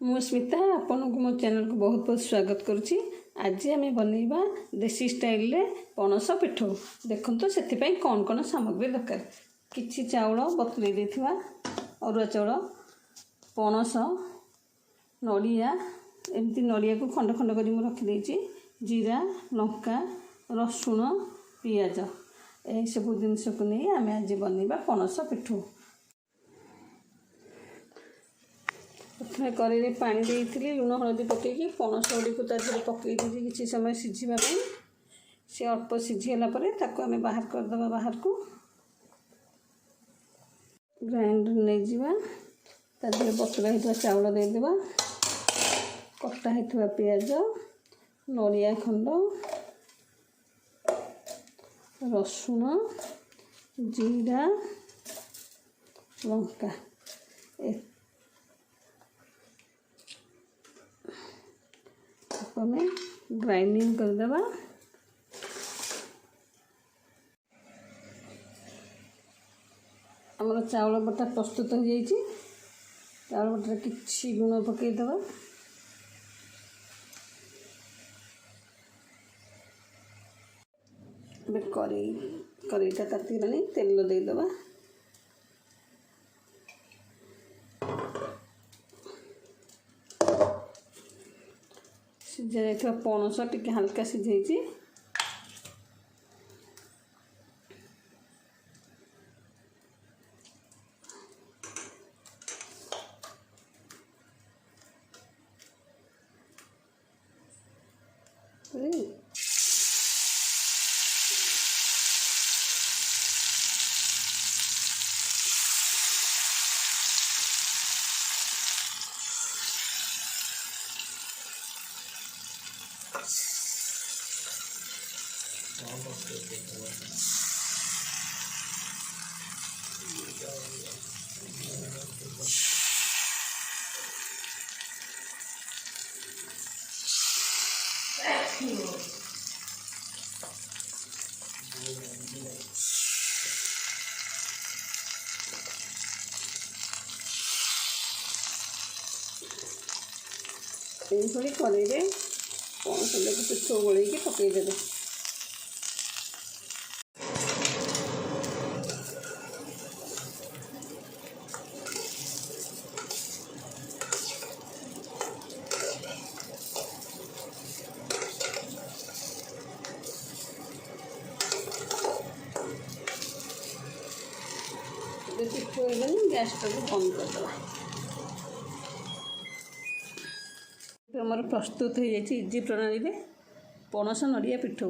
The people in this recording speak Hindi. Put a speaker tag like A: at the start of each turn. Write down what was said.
A: मु स्मिता आपन को मो चैनल को बहुत बहुत स्वागत करुच्ची। आज आम बनइबा देसी स्टाइल रे पणस पिठो। देखो तो से कौन कौन सामग्री दरकार। किछि चाउल बतुरे देथिबा अरुआ चाउल, पणस, नड़िया, एमती नड़िया को खंड खंड करी रखी देछि, जीरा, लंका, रसुण, पियाज यही सब जिनस को नहीं आम आज बनइबा पणस पिठो। प्रथम कड़े पानी देती लुण हलदी पकईकि पणस गुड़ी को पकई दी किसी समय सिझापी सी अल्प सिझीगला आम बाहर करदे। बाहर को ग्राइंडर नहीं जावा बतुरा होता चाउल देदेबा, कटा होता पियाज, नड़िया खंड, रसुण, जीरा, लंका हमें ग्राइंडिंग करदेबा। आमर चाउल बटा प्रस्तुत हो जाइए। चाउल बटा किछि लुण पकईदेबा, कड़ईटा तातीगलानी तेल देदेबा। सिझा जाइथिबा पणस टिके हल्का सिझाइछि, ये कड़े पणस पिठ गोल पकईदेवे। पिठ हो गैस टाक बंद करदे। आमर प्रस्तुत हो जाइए इजी प्रणाली में पणस नड़िया पिठ।